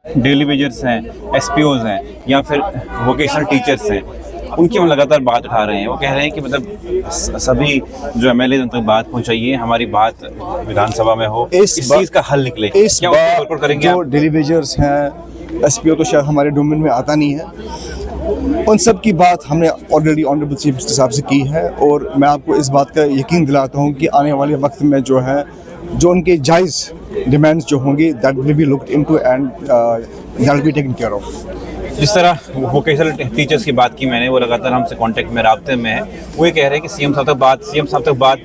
Daily wagers हैं, एसपीओज हैं या फिर वोकेशनल टीचर्स हैं, उनकी हम लगातार बात उठा रहे हैं। वो कह रहे हैं कि मतलब सभी जो एमएलए उन तक बात पहुंचाइए, हमारी बात विधानसभा में हो, इस चीज़ का हल निकले। क्या वर्कआउट करेंगे जो डेली वेजर्स हैं, एसपीओ तो शायद हमारे डोमेन में आता नहीं है, उन सब की बात हमने ऑलरेडी ऑनरेबल चीफ मिनिस्टर साहब से की है। और मैं आपको इस बात का यकीन दिलाता हूँ कि आने वाले वक्त में जो है, जो उनके जायज़ डिमांड्स जो होंगी, that will be looked into and that will be taken care of. जिस तरह वोकेशनल टीचर्स की बात की मैंने, वो लगातार हमसे कांटेक्ट में, राब्ते में है। वो ये कह रहे हैं कि सीएम साहब तक बात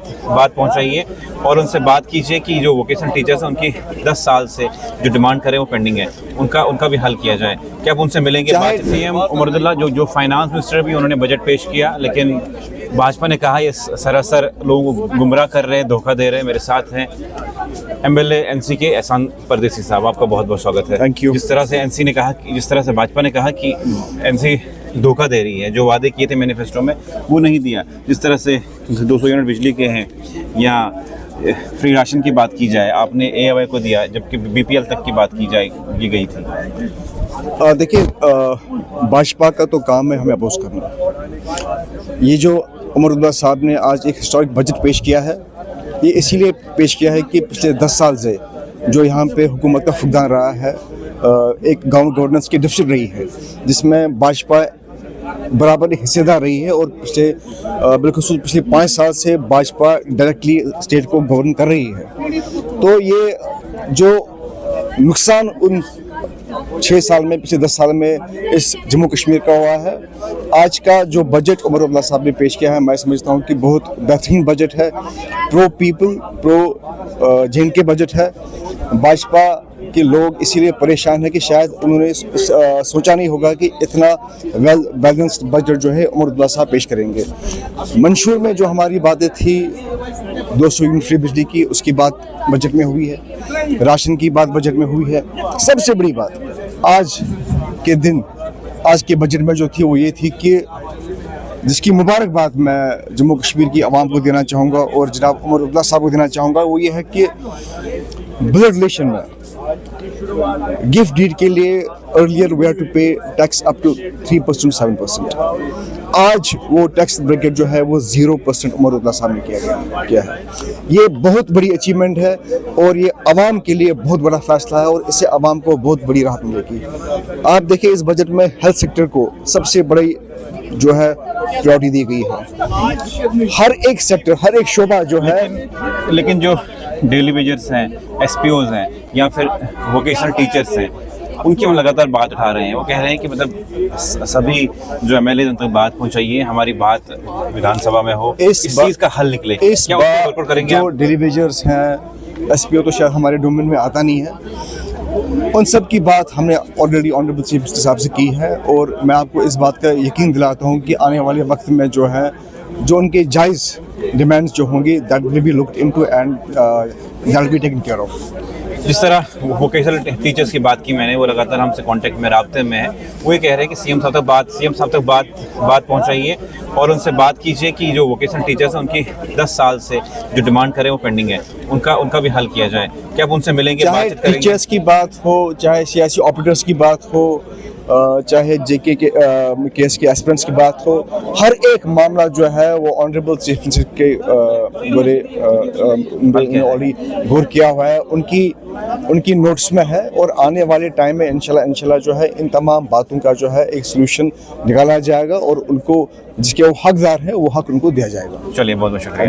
पहुंचाइए और उनसे बात कीजिए कि जो वोकेशनल टीचर्स हैं उनकी 10 साल से जो डिमांड करें वो पेंडिंग है, उनका भी हल किया जाए। क्या आप उनसे मिलेंगे? सीएम उमर अब्दुल्ला जो फाइनेंस मिनिस्टर भी, उन्होंने बजट पेश किया, लेकिन भाजपा ने कहा ये सरासर लोगों को गुमराह कर रहे हैं, धोखा दे रहे हैं। मेरे साथ हैं एमएलए एनसी के एहसान परदेसी साहब, आपका बहुत बहुत स्वागत है। Thank you. जिस तरह से एनसी ने कहा, जिस तरह से भाजपा ने कहा कि एनसी धोखा दे रही है, जो वादे किए थे मैनिफेस्टो में वो नहीं दिया, जिस तरह से 200 यूनिट बिजली के हैं या फ्री राशन की बात की जाए, आपने एआईवाई को दिया, जबकि बीपीएल तक की बात की गई थी। देखिए, भाजपा का तो काम है हमें अपोज करना। ये जो उमर अब्दुल्ला साहब ने आज एक हिस्टोरिक बजट पेश किया है, ये इसीलिए पेश किया है कि पिछले 10 साल से जो यहाँ पे हुकूमत का फुकदान रहा है, एक गवर्नेंस की डिफिसिट रही है, जिसमें भाजपा बराबर हिस्सेदार रही है। और पिछले 5 साल से भाजपा डायरेक्टली स्टेट को गवर्न कर रही है। तो ये जो नुकसान उन 6 साल में, पिछले 10 साल में इस जम्मू कश्मीर का हुआ है, आज का जो बजट उमर अब्दुल्ला साहब ने पेश किया है, मैं समझता हूँ कि बहुत बेहतरीन बजट है, pro people, pro JNK budget है। भाजपा के लोग इसीलिए परेशान है कि शायद उन्होंने सोचा नहीं होगा कि इतना वेल बैलेंस्ड बजट जो है उमर अब्दुल्ला साहब पेश करेंगे। मंशूर में जो हमारी बातें थी 200 यूनिट फ्री बिजली की, उसकी बात बजट में हुई है, राशन की बात बजट में हुई है। सबसे बड़ी बात आज के बजट में जो थी वो ये थी कि जिसकी मुबारकबाद मैं जम्मू कश्मीर की आवाम को देना चाहूँगा और जनाब उमर अब्दुल्ला साहब को देना चाहूँगा, वो ये है कि ब्लड रिलेशन में गिफ्ट डीड के लिए अर्लियर वी हैड टू पे टैक्स अप टू 3% 7%। आज वो टैक्स ब्रैकेट जो है वो 0% उमर अब्दुल्ला साहब ने किया है। ये बहुत बड़ी अचीवमेंट है और ये आवाम के लिए बहुत बड़ा फैसला है और इससे आवाम को बहुत बड़ी राहत मिलेगी। आप देखिए, इस बजट में हेल्थ सेक्टर को सबसे बड़ी जो है प्रायोरिटी दी गई है। हर एक सेक्टर, हर एक शोबा जो है, लेकिन जो डेली वेजर्स हैं, एसपीओज हैं या फिर वोकेशनल टीचर्स हैं, उनकी हम लगातार बात उठा रहे हैं। वो कह रहे हैं कि मतलब सभी जो एमएलए उन तक बात पहुंचाइए, हमारी बात विधानसभा में हो, इस चीज़ का हल निकले। क्या वर्कआउट करेंगे? जो डेली वेजर्स हैं, एसपीओ तो शायद हमारे डोमेन में आता नहीं है, उन सब की बात हमने ऑलरेडी ऑनरेबल चीफ मिनिस्टर साहब से की है। और मैं आपको इस बात का यकीन दिलाता हूँ कि आने वाले वक्त में जो है, जो उनके जायज़ डिमांड्स जो होंगी, that will be looked into and that will be taken care of. जिस तरह वोकेशनल टीचर्स की बात की मैंने, वो लगातार हमसे कांटेक्ट में, राब्ते में है। वो ये कह रहे हैं कि सीएम साहब तक बात पहुंचाइए और उनसे बात कीजिए कि जो वोकेशनल टीचर्स हैं उनकी 10 साल से जो डिमांड करें वो पेंडिंग है, उनका भी हल किया जाए। क्या आप उनसे मिलेंगे? चाहे टीचर्स की बात हो, चाहे सियासी ऑपरेटर्स की बात हो, चाहे जेके के केस के एस्पिरेंट्स की बात हो, हर एक मामला जो है वो ऑनरेबल चीफ मिनिस्टर के ऑलरेडी गौर किया हुआ है, उनकी नोट्स में है। और आने वाले टाइम में इंशाल्लाह जो है इन तमाम बातों का जो है एक सोल्यूशन निकाला जाएगा और उनको जिसके वो हकदार है वो हक उनको दिया जाएगा। चलिए, बहुत बहुत शुक्रिया।